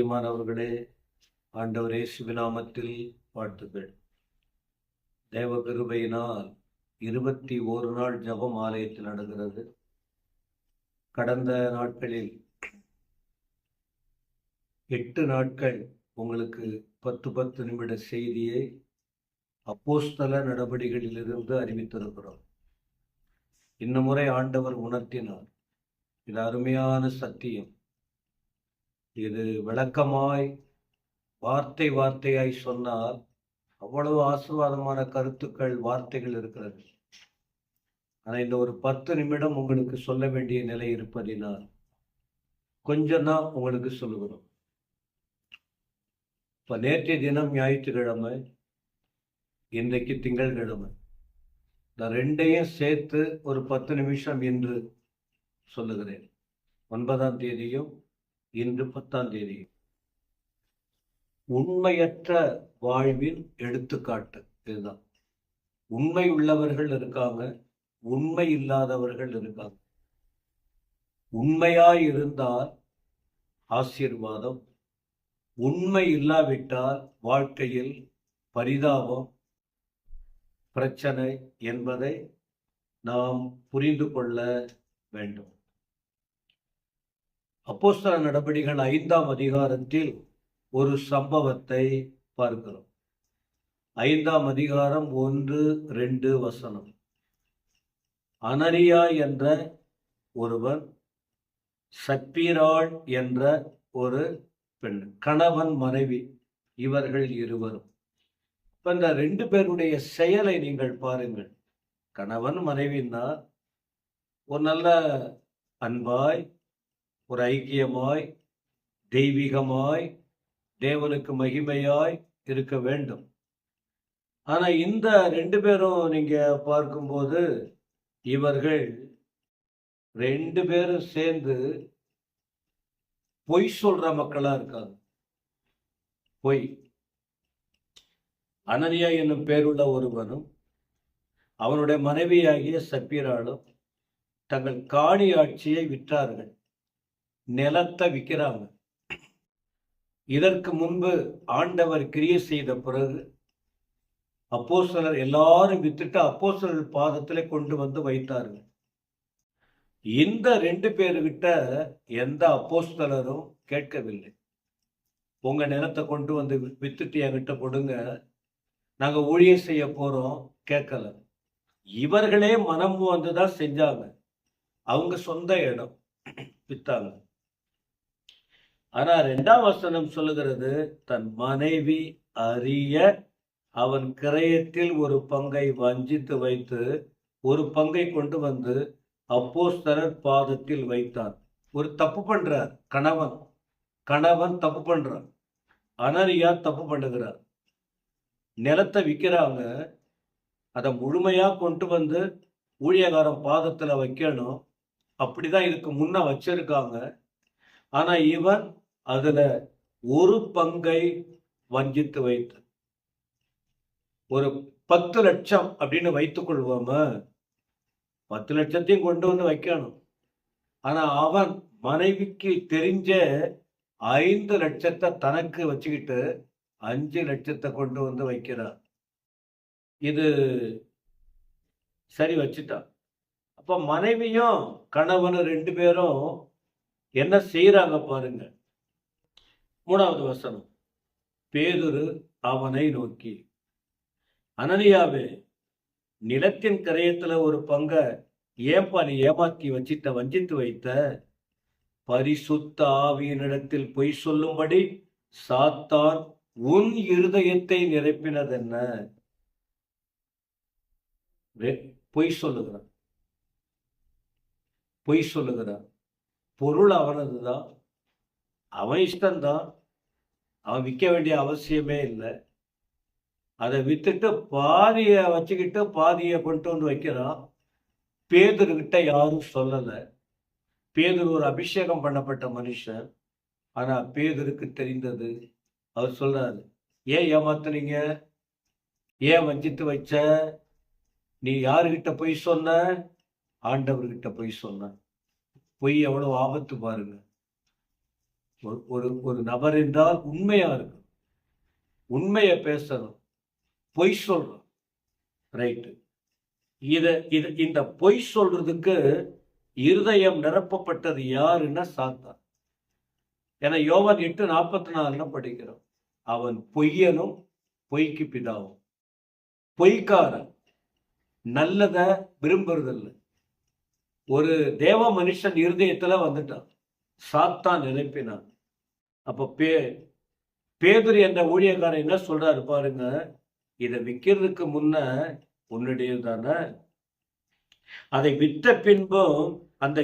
பிரியமானவர்களே, ஆண்டவர் இயேசுவின் நாமத்தில் வாழ்த்துக்கள். தேவ கிருபையினால் 21 நாள் ஜெபம் ஆலயத்தில் நடக்கிறது. கடந்த நாட்களில் 8 நாட்கள் உங்களுக்கு 10 நிமிட செய்தியை அப்போஸ்தல நடபடிகளிலிருந்து அறிவித்திருக்கிறோம். இந்த முறை ஆண்டவர் உணர்த்தினார். இது அருமையான சத்தியம். இது விளக்கமாய் வார்த்தையாய் சொன்னால் அவ்வளவு ஆசீர்வாதமான கருத்துக்கள், வார்த்தைகள் இருக்கிறது. ஆனால் இந்த ஒரு 10 நிமிடம் உங்களுக்கு சொல்ல வேண்டிய நிலை இருப்பதினால் கொஞ்சம் தான் உங்களுக்கு சொல்லுகிறோம். இப்போ நேற்றைய தினம் ஞாயிற்றுக்கிழமை, இன்றைக்கு திங்கட்கிழமை. இந்த ரெண்டையும் சேர்த்து ஒரு 10 நிமிஷம் இன்று சொல்லுகிறேன். 9ஆம் தேதியும் இன்று 10ஆம் தேதியும். உண்மையற்ற வாழ்வின் எடுத்துக்காட்டு இதுதான். உண்மை உள்ளவர்கள் இருக்காங்க, உண்மை இல்லாதவர்கள் இருக்காங்க. உண்மையாய் இருந்தால் ஆசீர்வாதம், உண்மை இல்லாவிட்டால் வாழ்க்கையில் பரிதாபம், பிரச்சனை என்பதை நாம் புரிந்து கொள்ள வேண்டும். அப்போஸ்தல நடபடிகள் 5ஆம் அதிகாரத்தில் ஒரு சம்பவத்தை பார்க்கிறோம். 5ஆம் அதிகாரம் 1-2 வசனம். அனனியா என்ற ஒருவன், சப்பீராள் என்ற ஒரு பெண், கணவன் மனைவி, இவர்கள் இருவரும். இப்ப இந்த 2 பேருடைய செயலை நீங்கள் பாருங்கள். கணவன் மனைவின்னா ஒரு நல்ல அன்பாய், ஒரு ஐக்கியமாய், தெய்வீகமாய், தேவனுக்கு மகிமையாய் இருக்க வேண்டும். ஆனா இந்த 2 பேரும் நீங்க பார்க்கும்போது இவர்கள் 2 பேரும் சேர்ந்து பொய் சொல்ற மக்களா இருக்காங்க. பொய். அனனியா என்னும் பேருள்ள ஒருவனும் அவனுடைய மனைவியாகிய சப்பீராளும் தங்கள் காணி ஆட்சியை விற்றார்கள். நிலத்தை விற்கிறாங்க. இதற்கு முன்பு ஆண்டவர் கிரியை செய்த பிறகு அப்போஸ்தலர் எல்லாரும் வித்துட்டு அப்போஸ்தலர் பாதத்திலே கொண்டு வந்து வைத்தார்கள். இந்த 2 பேருகிட்ட எந்த அப்போஸ்தலரும் கேட்கவில்லை. உங்க நிலத்தை கொண்டு வந்து வித்துட்டு என்கிட்ட கொடுங்க, நாங்க ஊழியம் செய்ய போறோம், கேட்கல. இவர்களே மனம் வந்துதான் செஞ்சாங்க. அவங்க சொந்த இடம் வித்தாங்க. ஆனா 2ஆம் வசனம் சொல்லுகிறது, தன் மனைவி அறிய அவன் கிரயத்தில் ஒரு பங்கை வஞ்சித்து வைத்து ஒரு பங்கை கொண்டு வந்து அப்போஸ்தலர் பாதத்தில் வைத்தான். ஒரு தப்பு பண்றார் கணவன் தப்பு பண்றான். அனனியா தப்பு பண்ணுகிறார். நிலத்தை விற்கிறாங்க. அதை முழுமையா கொண்டு வந்து ஊழியக்காரன் பாதத்துல வைக்கணும். அப்படிதான் இதுக்கு முன்ன வச்சிருக்காங்க. ஆனா இவன் அதுல ஒரு பங்கை வஞ்சித்து வைத்து, ஒரு 10 லட்சம் அப்படின்னு வைத்துக் கொள்வோமா, 10 லட்சத்தையும் கொண்டு வந்து வைக்கணும். ஆனா அவன் மனைவிக்கு தெரிஞ்ச 5 லட்சத்தை தனக்கு வச்சுக்கிட்டு 5 லட்சத்தை கொண்டு வந்து வைக்கிறான். இது சரி வச்சுட்டான். அப்ப மனைவியும் கணவனும் 2 பேரும் என்ன செய்யறாங்க பாருங்க. 3வது வசனம். பேதுரு அவனை நோக்கி, அனனியாவே, நிலத்தின் கிரயத்துல ஒரு பங்கை ஏன்பா நீ ஏமாத்தி வஞ்சித்து வைத்த? பரிசுத்த ஆவியினிடத்தில் பொய் சொல்லும்படி சாத்தான் உன் இருதயத்தை நிரப்பினதென்ன? பொய் சொல்லுகிறான். பொருள் அவனதுதான், அவன் இஷ்டம்தான், அவன் விற்க வேண்டிய அவசியமே இல்லை. அதை வித்துட்டு பாதியை வச்சுக்கிட்டு பாதியை கொண்டு வந்து வைக்கிறான். பேதுருகிட்ட யாரும் சொல்லலை. பேதுரு ஒரு அபிஷேகம் பண்ணப்பட்ட மனுஷன். ஆனா பேதுருக்கு தெரிந்தது. அவர் சொல்றாரு, ஏன் ஏமாத்துனீங்க, ஏன் வஞ்சித்து வச்ச? நீ யாருகிட்ட போய் சொன்ன? ஆண்டவர்கிட்ட போய் சொன்ன. பொய் எவ்வளவு ஆபத்து பாருங்க. ஒரு ஒரு நபர் என்றால் உண்மையா இருக்கும், உண்மையை பேசணும், பொய் சொல்றோம். ரைட்டு. இந்த பொய் சொல்றதுக்கு இருதயம் நிரப்பப்பட்டது யாருன்னா சாத்தான். ஏன்னா யோவான் 8:44 படிக்கிறோம், அவன் பொய்யனும் பொய்க்கு பிதாவும். பொய்க்காரன் நல்லத விரும்புறதில்லை. ஒரு தேவ மனுஷன் இருதயத்துல வந்துட்டான், சாத்தான் நிரப்பினான். அப்ப பேதுரு என்ற ஊழியக்காரன் என்ன சொல்றாரு பாருங்க, இதை விற்கிறதுக்கு முன்ன உன்னுடையது தானே, அதை விற்ற பின்பும் அந்த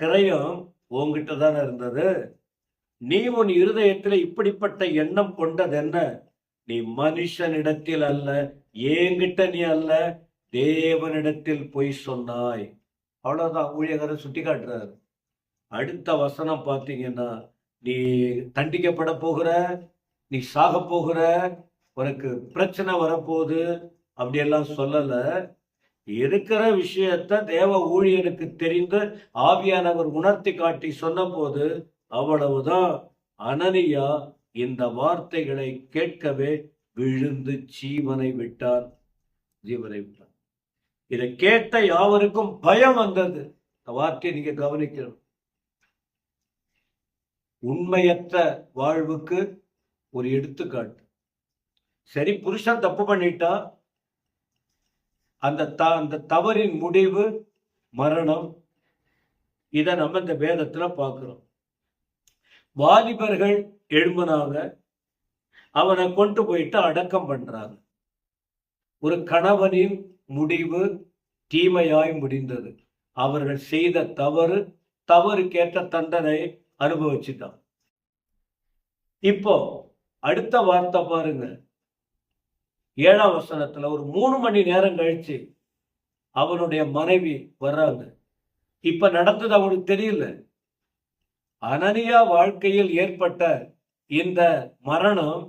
கிரையும் உங்ககிட்ட தானே இருந்தது. நீ உன் இருதயத்தில் இப்படிப்பட்ட எண்ணம் கொண்டது என்ன? நீ மனுஷனிடத்தில் அல்ல, ஏங்கிட்ட நீ அல்ல, தேவனிடத்தில் பொய் சொன்னாய். அவ்வளவுதான். ஊழியக்காரர் சுட்டி காட்டுறாரு. அடுத்த வசனம் பார்த்தீங்கன்னா, நீ தண்டிக்கப்பட போகிற, நீ சாக போகிற, உனக்கு பிரச்சனை வரப்போகுது அப்படியெல்லாம் சொல்லல. இருக்கிற விஷயத்த தேவ ஊழியனுக்கு தெரிந்து ஆவியானவர் உணர்த்தி காட்டி சொன்ன போது அவ்வளவுதான். அனனியா இந்த வார்த்தைகளை கேட்கவே விழுந்து ஜீவனை விட்டார். இதை கேட்ட யாவருக்கும் பயம் வந்தது. இந்த வார்த்தையை நீங்க கவனிக்கணும். உண்மையற்ற வாழ்வுக்கு ஒரு எடுத்துக்காட்டு. சரி, புருஷன் தப்பு பண்ணிட்டா, அந்த தவறின் முடிவு மரணம். இதை நம்ம இந்த வேதத்துல பார்க்கிறோம். வாலிபர்கள் எழும்பினாங்க, அவனை கொண்டு போயிட்டு அடக்கம் பண்றாங்க. ஒரு கணவனின் முடிவு தீமையாய் முடிந்தது. அவர்கள் செய்த தவறுக்கேற்ற தண்டனை அனுபவிச்சுட்டான். இப்போ அடுத்த வார்த்தை பாருங்க, 7ஆம் வசனத்துல ஒரு 3 மணி நேரம் கழிச்சு அவனுடைய மனைவி வர்றாங்க. இப்ப நடந்தது அவனுக்கு தெரியல. அனனியா வாழ்க்கையில் ஏற்பட்ட இந்த மரணம்,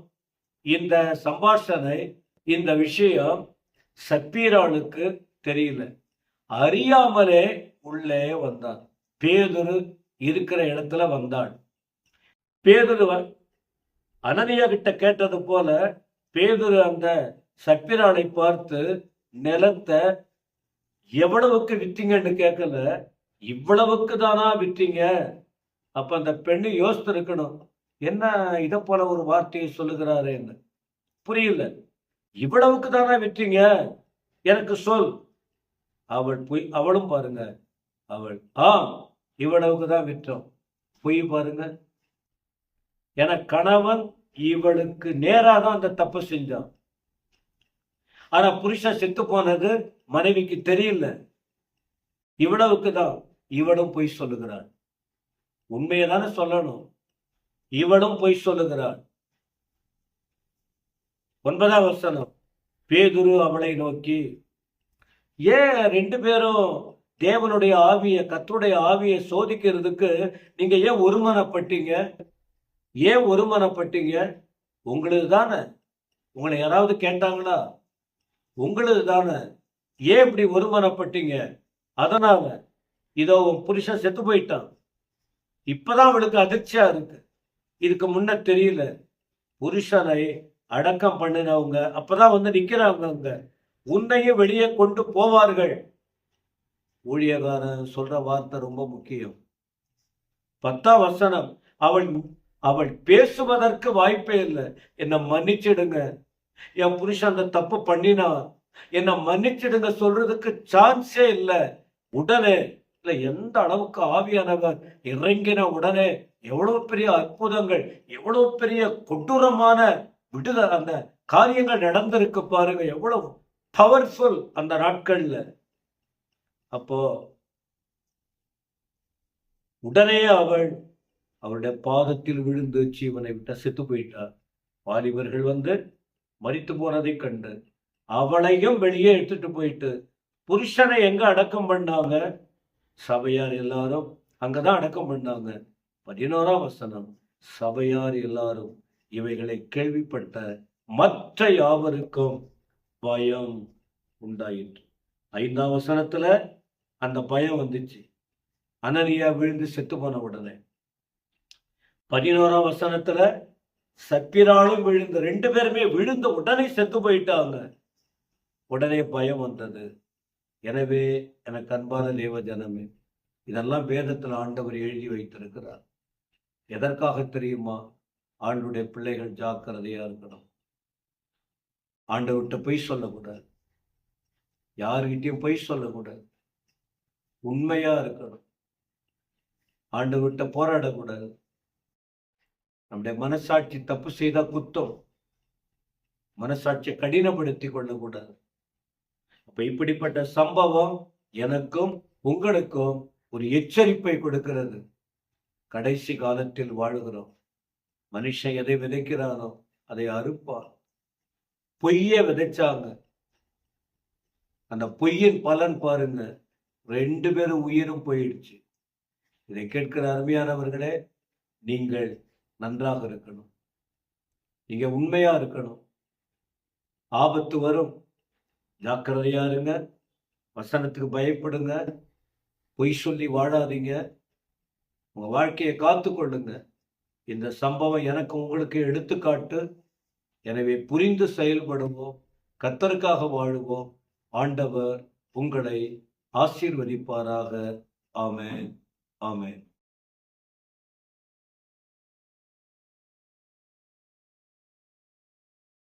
இந்த சம்பாஷணை, இந்த விஷயம் சப்பீராளுக்கு தெரியல. அறியாமலே உள்ளே வந்தான். பேதுரு இருக்கிற இடத்துல வந்தான். பேதுரு அனனியா கிட்ட கேட்டது போல பேதுரு அந்த சப்பீராளை பார்த்து, நிலத்தை எவ்வளவுக்கு விற்றீங்கன்னு கேட்கல, இவ்வளவுக்கு தானா விற்றீங்க. அப்ப அந்த பெண்ணு யோசித்து இருக்கணும், என்ன இதை போல ஒரு வார்த்தையை சொல்லுகிறாருன்னு. புரியல. இவ்வளவுக்கு தானா விற்றீங்க, எனக்கு சொல். அவளும் பாருங்க, அவள் இவ்வளவுக்கு தான் விற்றோம். பொய் பாருங்க. என கணவன் இவளுக்கு நேராதான் அந்த தப்பு செஞ்சான். ஆனா புருஷன் செத்து போனது மனைவிக்கு தெரியல. இவ்வளவுக்கு தான். இவளும் பொய் சொல்லுகிறாள். உண்மையை தானே சொல்லணும். இவளும் பொய் சொல்லுகிறாள். 9ஆம் வசனம், பேதுரு அவளை நோக்கி, ஏன் 2 பேரும் தேவனுடைய ஆவிய, கர்த்தருடைய ஆவியை சோதிக்கிறதுக்கு நீங்க ஏன் ஒருமனப்பட்டீங்க? ஏன் ஒருமனப்பட்டீங்க? உங்களுக்கு தானே. உங்களை யாராவது கேட்டாங்களா? உங்களுக்கு தானே. ஏன் இப்படி ஒருமனப்பட்டீங்க? அதனால இதோ உன் புருஷன் செத்து போயிட்டான். இப்பதான் அவளுக்கு அதிர்ச்சியா இருக்கு. இதுக்கு முன்ன தெரியல. புருஷனை அடக்கம் பண்ணினவங்க அப்பதான் வந்து நிக்கிறாங்க. உன்னையும் வெளியே கொண்டு போவார்கள். ஊழியக்காரன் சொல்ற வார்த்தை ரொம்ப முக்கியம். 10ஆம் வசனம், அவள் பேசுவதற்கு வாய்ப்பே இல்லை. என்னை மன்னிச்சிடுங்க, என் புருஷன் அந்த தப்பு பண்ணினா, என்னை மன்னிச்சிடுங்க சொல்றதுக்கு சான்ஸே இல்லை. உடனே இல்ல, எந்த அளவுக்கு ஆவியானவர் இறங்கின உடனே எவ்வளவு பெரிய அற்புதங்கள், எவ்வளவு பெரிய கொடூரமான விடுதலை, அந்த காரியங்கள் நடந்திருக்கு பாருங்க. எவ்வளவு பவர்ஃபுல் அந்த நாட்கள்ல. அப்போ உடனே அவருடைய பாதத்தில் விழுந்து ஜீவனை விட்ட செத்து போயிட்டார். வாலிபர்கள் வந்து மரித்து போனதை கண்டு அவளையும் வெளியே எடுத்துட்டு போயிட்டு புருஷனை எங்க அடக்கம் பண்ணாங்க? சபையார் எல்லாரும் அங்கதான் அடக்கம் பண்ணாங்க. 11ஆம் வசனம், சபையார் எல்லாரும் இவைகளை கேள்விப்பட்ட மற்ற யாவருக்கும் பயம் உண்டாயிற்று. 5ஆம் வசனத்துல அந்த பயம் வந்துச்சு. அனனியா விழுந்து செத்து போன உடனே 11ஆம் வசனத்துல சப்பிராலும் விழுந்து 2 பேருமே விழுந்த உடனே செத்து போயிட்டாங்க. உடனே பயம் வந்தது. எனவே எனக்கு அன்பான தேவ ஜனமே, இதெல்லாம் வேதத்தில் ஆண்டவர் எழுதி வைத்திருக்கிறார். எதற்காக தெரியுமா? ஆண்டுடைய பிள்ளைகள் ஜாக்கிரதையா இருக்கணும். ஆண்டவர்கிட்ட பொய் சொல்லக்கூடாது. யாருகிட்டையும் பொய் சொல்லக்கூடாது. உண்மையா இருக்கணும். ஆண்டவர்கிட்ட போராடக்கூடாது. நம்முடைய மனசாட்சி தப்பு செய்தா குத்தம். மனசாட்சியை கடினப்படுத்திக் கொள்ளக்கூடாது. அப்ப இப்படிப்பட்ட சம்பவம் எனக்கும் உங்களுக்கும் ஒரு எச்சரிப்பை கொடுக்கிறது. கடைசி காலத்தில் வாழுகிறோம். மனுஷன் எதை விதைக்கிறானோ அதை அறுப்பான். பொய்ய விதைச்சாங்க. அந்த பொய்யின் பலன் பாருங்க, 2 பேரும் உயிரும் போயிடுச்சு. இதை கேட்கிற அருமையானவர்களே, நீங்கள் நன்றாக இருக்கணும். நீங்க உண்மையா இருக்கணும். ஆபத்து வரும், ஜாக்கிரதையா இருங்க. வசனத்துக்கு பயப்படுங்க. பொய் சொல்லி வாழாதீங்க. உங்க வாழ்க்கையை காத்து கொள்ளுங்க. இந்த சம்பவம் எனக்கு உங்களுக்கு எடுத்துக்காட்டு. எனவே புரிந்து செயல்படுவோம். கர்த்தருக்காக வாழுவோம். ஆண்டவர் உங்களை ஆசீர்வதிப்பாராக. ஆமென். ஆமென்.